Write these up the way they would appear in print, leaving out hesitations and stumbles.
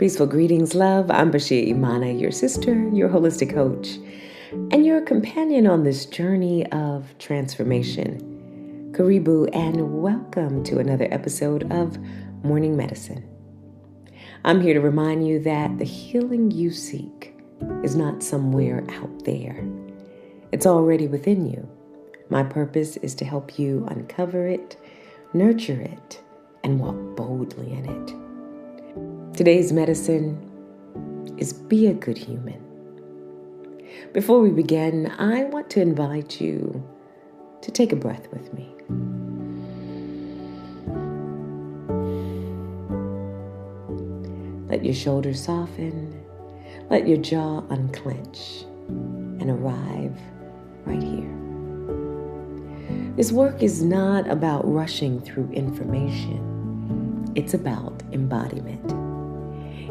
Peaceful greetings, love. I'm Bashir Imana, your sister, your holistic coach, and your companion on this journey of transformation. Karibu and welcome to another episode of Morning Medicine. I'm here to remind you that the healing you seek is not somewhere out there. It's already within you. My purpose is to help you uncover it, nurture it, and walk boldly in it. Today's medicine is be a good human. Before we begin, I want to invite you to take a breath with me. Let your shoulders soften, let your jaw unclench, and arrive right here. This work is not about rushing through information. It's about embodiment.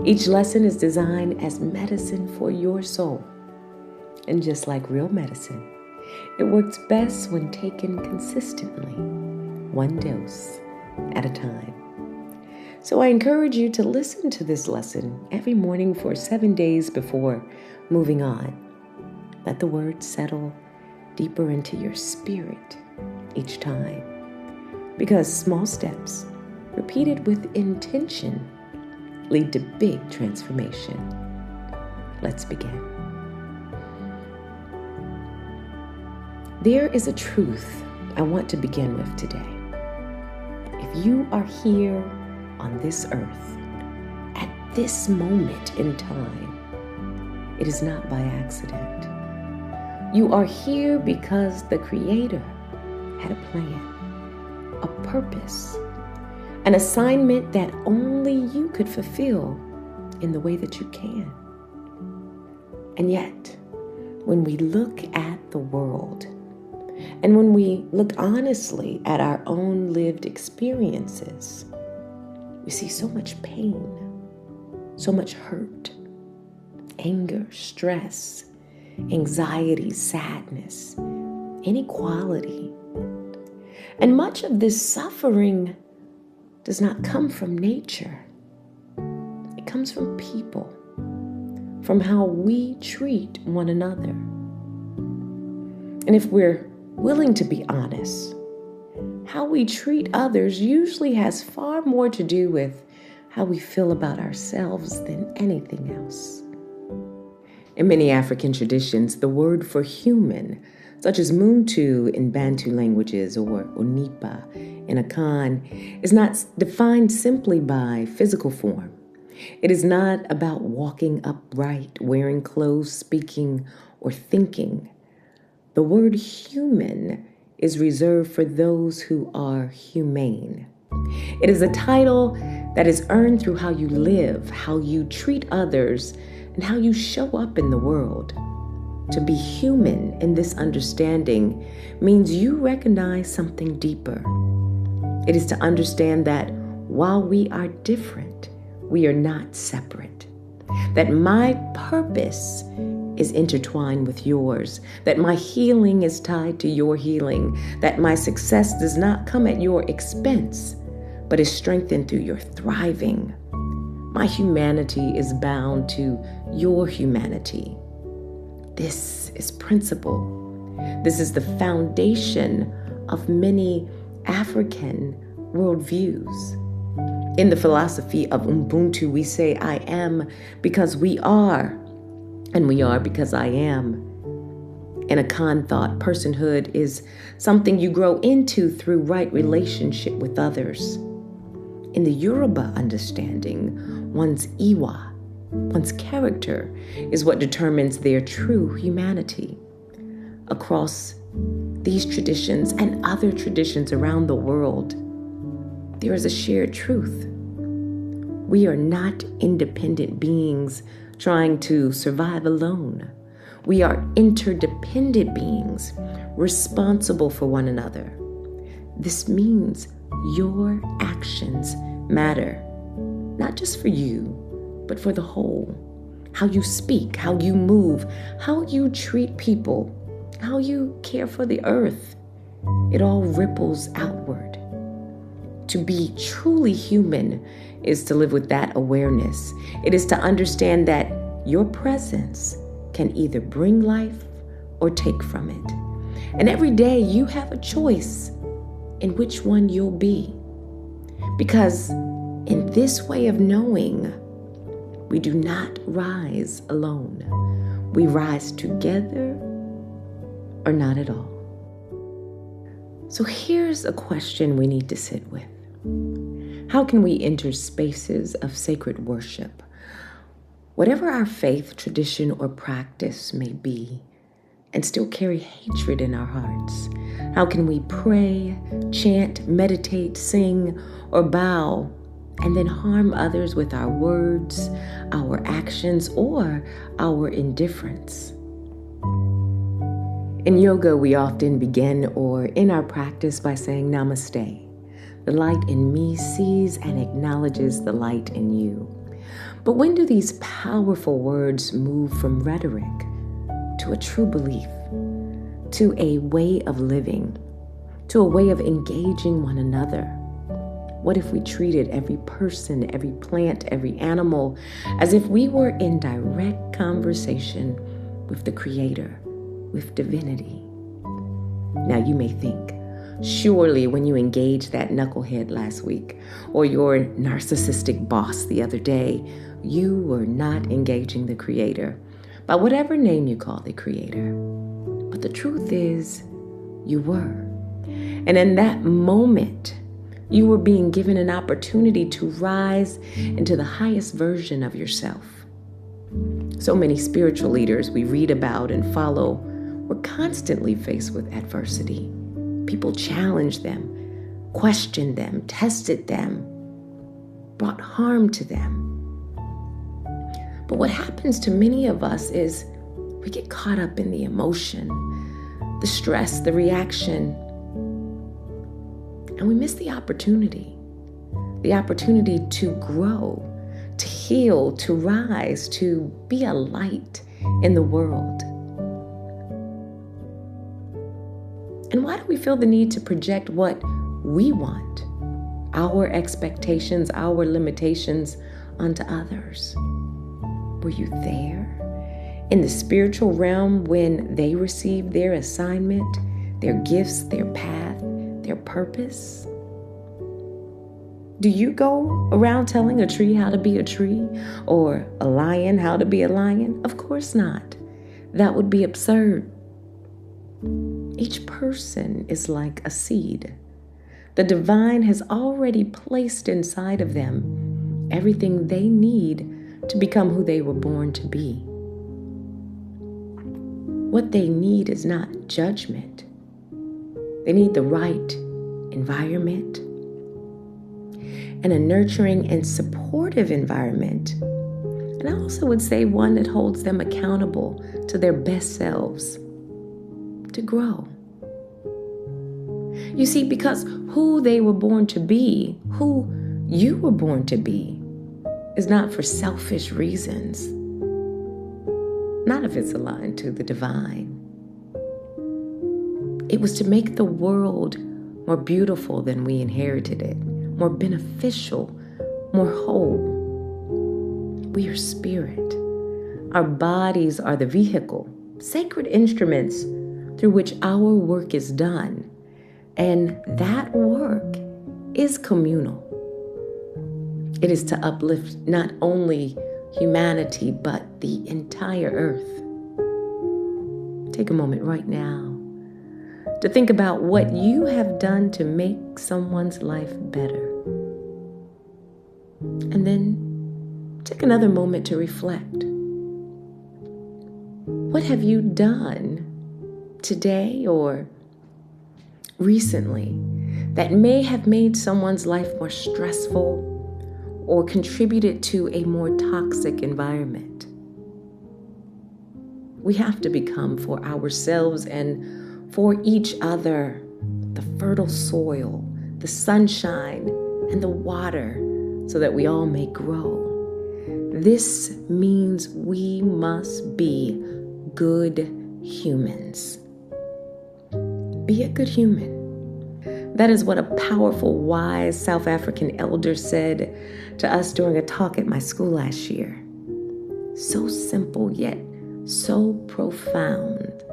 Each lesson is designed as medicine for your soul. And just like real medicine, it works best when taken consistently, one dose at a time. So I encourage you to listen to this lesson every morning for 7 days before moving on. Let the words settle deeper into your spirit each time. Because small steps, repeated with intention, lead to big transformation. Let's begin. There is a truth I want to begin with today. If you are here on this earth, at this moment in time, it is not by accident. You are here because the Creator had a plan, a purpose, an assignment that only you could fulfill in the way that you can. And yet, when we look at the world, and when we look honestly at our own lived experiences, we see so much pain, so much hurt, anger, stress, anxiety, sadness, inequality. And much of this suffering does not come from nature. It comes from people, from how we treat one another. And if we're willing to be honest, how we treat others usually has far more to do with how we feel about ourselves than anything else. In many African traditions, the word for human, such as Muntu in Bantu languages or Onipa in Akan, is not defined simply by physical form. It is not about walking upright, wearing clothes, speaking, or thinking. The word human is reserved for those who are humane. It is a title that is earned through how you live, how you treat others, and how you show up in the world. To be human in this understanding means you recognize something deeper. It is to understand that while we are different, we are not separate. That my purpose is intertwined with yours. That my healing is tied to your healing. That my success does not come at your expense, but is strengthened through your thriving. My humanity is bound to your humanity. This is principle. This is the foundation of many African worldviews. In the philosophy of Ubuntu, we say, I am because we are, and we are because I am. In Akan thought, personhood is something you grow into through right relationship with others. In the Yoruba understanding, one's Iwa, one's character, is what determines their true humanity. Across these traditions and other traditions around the world, there is a shared truth. We are not independent beings trying to survive alone. We are interdependent beings, responsible for one another. This means your actions matter, not just for you, but for the whole. How you speak, how you move, how you treat people, how you care for the earth, it all ripples outward. To be truly human is to live with that awareness. It is to understand that your presence can either bring life or take from it. And every day you have a choice in which one you'll be. Because in this way of knowing, we do not rise alone. We rise together or not at all. So here's a question we need to sit with. How can we enter spaces of sacred worship, whatever our faith, tradition, or practice may be, and still carry hatred in our hearts? How can we pray, chant, meditate, sing, or bow, and then harm others with our words, our actions, or our indifference? In yoga, we often begin or end our practice by saying namaste. The light in me sees and acknowledges the light in you. But when do these powerful words move from rhetoric to a true belief, to a way of living, to a way of engaging one another? What if we treated every person, every plant, every animal as if we were in direct conversation with the Creator, with divinity? Now you may think, surely when you engaged that knucklehead last week or your narcissistic boss the other day, you were not engaging the Creator, by whatever name you call the Creator. But the truth is, you were. And in that moment, you were being given an opportunity to rise into the highest version of yourself. So many spiritual leaders we read about and follow were constantly faced with adversity. People challenged them, questioned them, tested them, brought harm to them. But what happens to many of us is we get caught up in the emotion, the stress, the reaction, and we miss the opportunity to grow, to heal, to rise, to be a light in the world. And why do we feel the need to project what we want, our expectations, our limitations onto others? Were you there in the spiritual realm when they received their assignment, their gifts, their path, their purpose? Do you go around telling a tree how to be a tree or a lion how to be a lion? Of course not. That would be absurd. Each person is like a seed. The divine has already placed inside of them everything they need to become who they were born to be. What they need is not judgment. They need the right environment and a nurturing and supportive environment. And I also would say one that holds them accountable to their best selves, to grow. You see, because who they were born to be, who you were born to be, is not for selfish reasons. Not if it's aligned to the divine. It was to make the world more beautiful than we inherited it, more beneficial, more whole. We are spirit. Our bodies are the vehicle, sacred instruments through which our work is done. And that work is communal. It is to uplift not only humanity, but the entire earth. Take a moment right now to think about what you have done to make someone's life better. And then take another moment to reflect. What have you done today or recently that may have made someone's life more stressful or contributed to a more toxic environment? We have to become for ourselves and for each other the fertile soil, the sunshine, and the water so that we all may grow. This means we must be good humans. Be a good human. That is what a powerful, wise South African elder said to us during a talk at my school last year. So simple, yet so profound.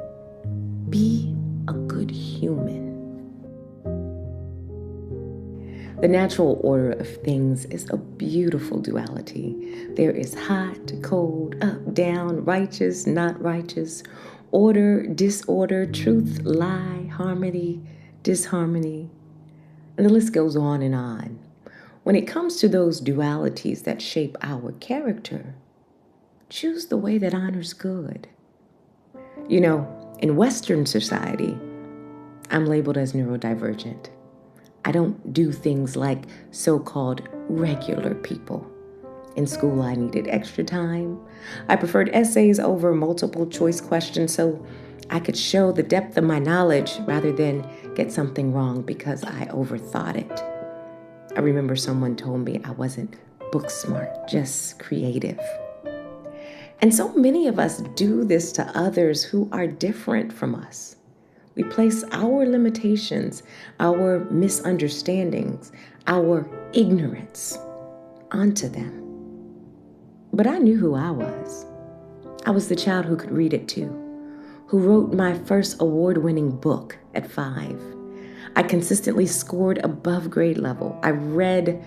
Be a good human. The natural order of things is a beautiful duality. There is hot, cold, up, down, righteous, not righteous, order, disorder, truth, lie, harmony, disharmony, and the list goes on and on. When it comes to those dualities that shape our character, choose the way that honors good. You know, in Western society, I'm labeled as neurodivergent. I don't do things like so-called regular people. In school, I needed extra time. I preferred essays over multiple choice questions so I could show the depth of my knowledge rather than get something wrong because I overthought it. I remember someone told me I wasn't book smart, just creative. And so many of us do this to others who are different from us. We place our limitations, our misunderstandings, our ignorance onto them. But I knew who I was. I was the child who could read at 2, who wrote my first award-winning book at 5. I consistently scored above grade level. I read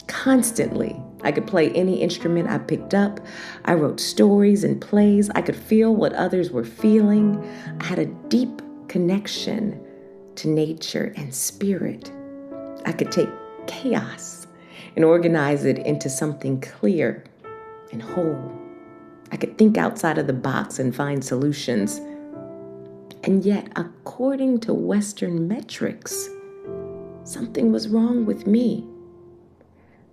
constantly. I could play any instrument I picked up. I wrote stories and plays. I could feel what others were feeling. I had a deep connection to nature and spirit. I could take chaos and organize it into something clear and whole. I could think outside of the box and find solutions. And yet, according to Western metrics, something was wrong with me.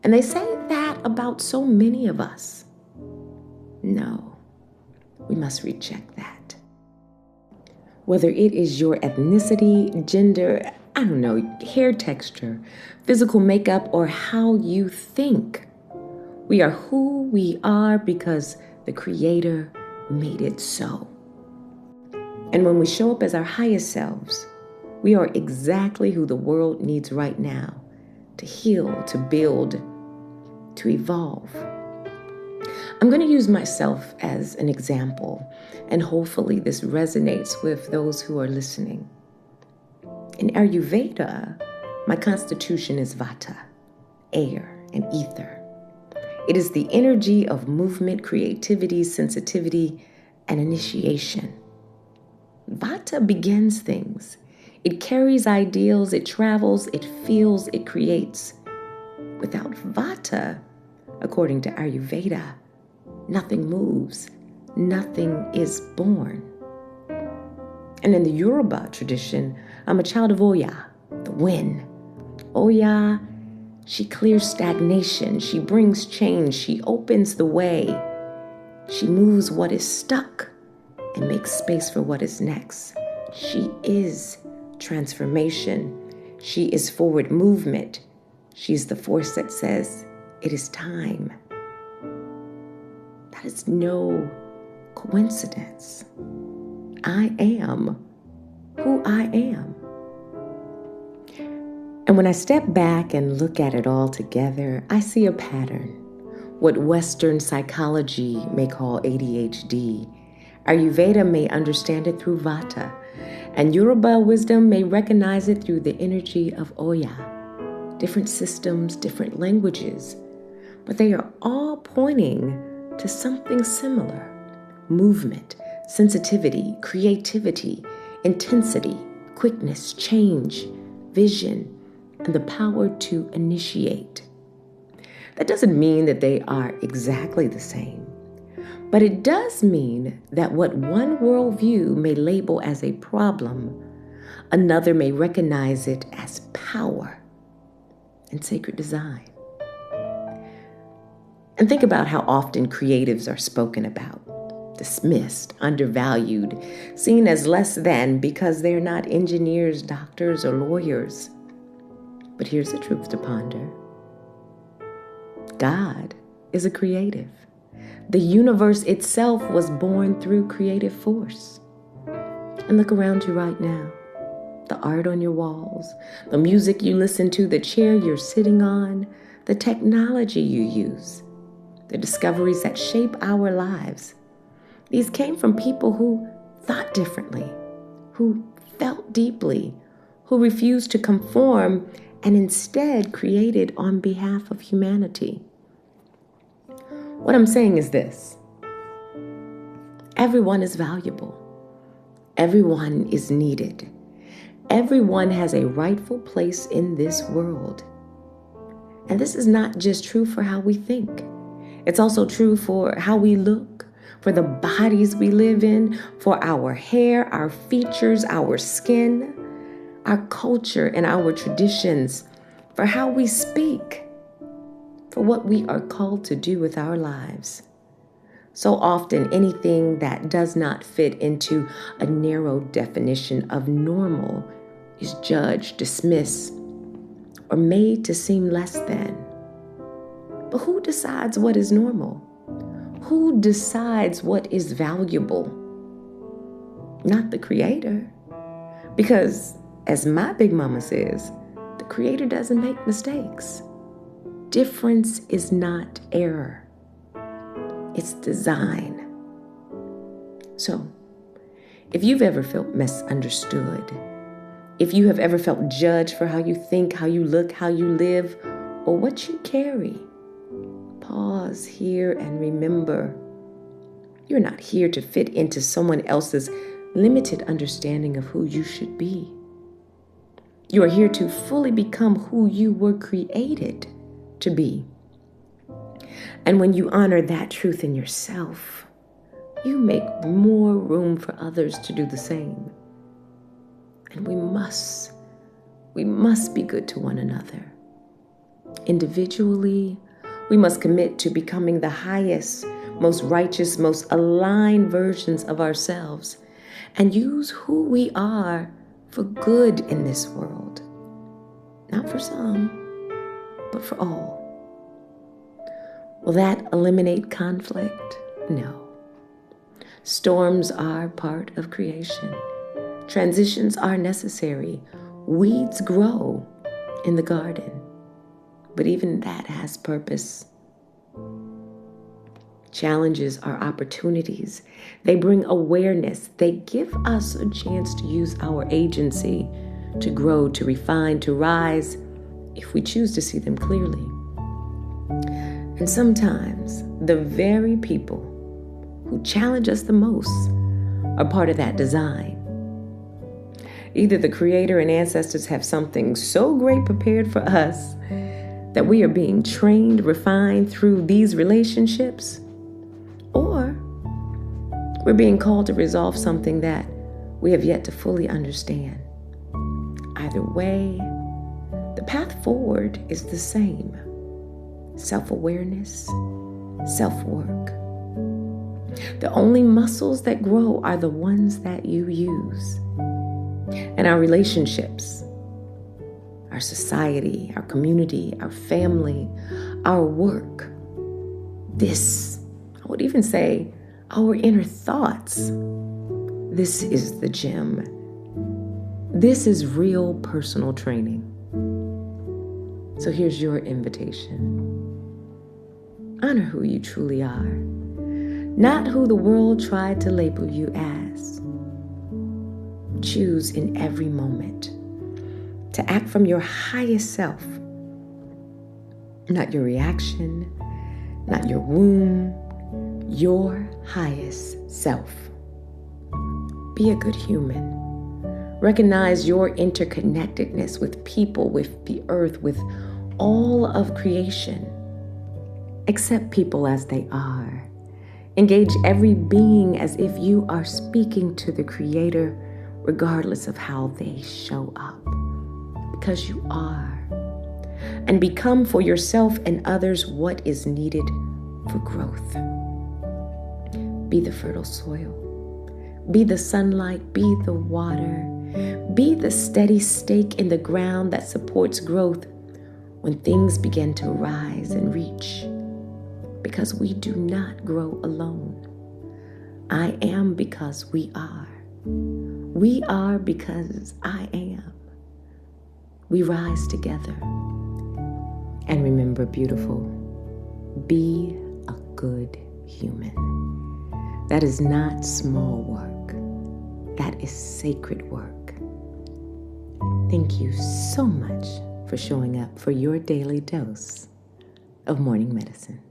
And they say that about so many of us. No, we must recheck that. Whether it is your ethnicity, gender, hair texture, physical makeup, or how you think, we are who we are because the Creator made it so. And when we show up as our highest selves, we are exactly who the world needs right now to heal, to build, to evolve. I'm going to use myself as an example, and hopefully this resonates with those who are listening. In Ayurveda, my constitution is Vata, air and ether. It is the energy of movement, creativity, sensitivity, and initiation. Vata begins things. It carries ideals, it travels, it feels, it creates. Without Vata, according to Ayurveda, nothing moves, nothing is born. And in the Yoruba tradition, I'm a child of Oya, the wind. Oya, she clears stagnation, she brings change, she opens the way. She moves what is stuck and makes space for what is next. She is transformation. She is forward movement. She's the force that says, it is time. That is no coincidence. I am who I am. And when I step back and look at it all together, I see a pattern. What Western psychology may call ADHD, Ayurveda may understand it through Vata, and Yoruba wisdom may recognize it through the energy of Oya. Different systems, different languages, but they are all pointing to something similar. Movement, sensitivity, creativity, intensity, quickness, change, vision, and the power to initiate. That doesn't mean that they are exactly the same, but it does mean that what one worldview may label as a problem, another may recognize it as power and sacred design. And think about how often creatives are spoken about, dismissed, undervalued, seen as less than because they're not engineers, doctors, or lawyers. But here's the truth to ponder. God is a creative. The universe itself was born through creative force. And look around you right now. the art on your walls, the music you listen to, the chair you're sitting on, the technology you use, the discoveries that shape our lives. These came from people who thought differently, who felt deeply, who refused to conform and instead created on behalf of humanity. What I'm saying is this: everyone is valuable. Everyone is needed. Everyone has a rightful place in this world. And this is not just true for how we think. It's also true for how we look, for the bodies we live in, for our hair, our features, our skin, our culture and our traditions, for how we speak, for what we are called to do with our lives. So often, anything that does not fit into a narrow definition of normal is judged, dismissed, or made to seem less than. But who decides what is normal? Who decides what is valuable? Not the Creator. Because, as my big mama says, the Creator doesn't make mistakes. Difference is not error. It's design. So, if you've ever felt misunderstood, if you have ever felt judged for how you think, how you look, how you live, or what you carry, pause here and remember, you're not here to fit into someone else's limited understanding of who you should be. You are here to fully become who you were created to be. And when you honor that truth in yourself, you make more room for others to do the same. And we must be good to one another. Individually, we must commit to becoming the highest, most righteous, most aligned versions of ourselves and use who we are for good in this world. Not for some, but for all. Will that eliminate conflict? No. Storms are part of creation. Transitions are necessary. Weeds grow in the garden. But even that has purpose. Challenges are opportunities. They bring awareness. They give us a chance to use our agency to grow, to refine, to rise, if we choose to see them clearly. And sometimes the very people who challenge us the most are part of that design. Either the Creator and ancestors have something so great prepared for us that we are being trained, refined through these relationships, or we're being called to resolve something that we have yet to fully understand. Either way, the path forward is the same. Self-awareness, self-work. The only muscles that grow are the ones that you use. And our relationships, our society, our community, our family, our work, this, I would even say, our inner thoughts. This is the gym. This is real personal training. So here's your invitation. Honor who you truly are, not who the world tried to label you as. Choose in every moment to act from your highest self, not your reaction, not your womb, your highest self. Be a good human. Recognize your interconnectedness with people, with the earth, with all of creation. Accept people as they are. Engage every being as if you are speaking to the Creator, regardless of how they show up. Because you are. And become for yourself and others what is needed for growth. Be the fertile soil. Be the sunlight. Be the water. Be the steady stake in the ground that supports growth when things begin to rise and reach. Because we do not grow alone. I am because we are. We are because I am. We rise together. And remember, beautiful, be a good human. That is not small work. That is sacred work. Thank you so much for showing up for your daily dose of morning medicine.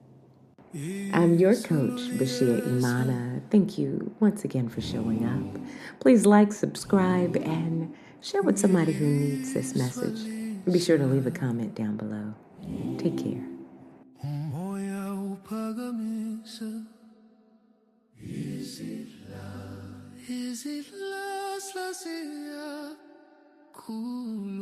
I'm your coach, Bashir Imana. Thank you once again for showing up. Please like, subscribe, and share with somebody who needs this message. Be sure to leave a comment down below. Take care. Umoya uphakamisa. Is it love? Is it lost? Lasiya. Cool.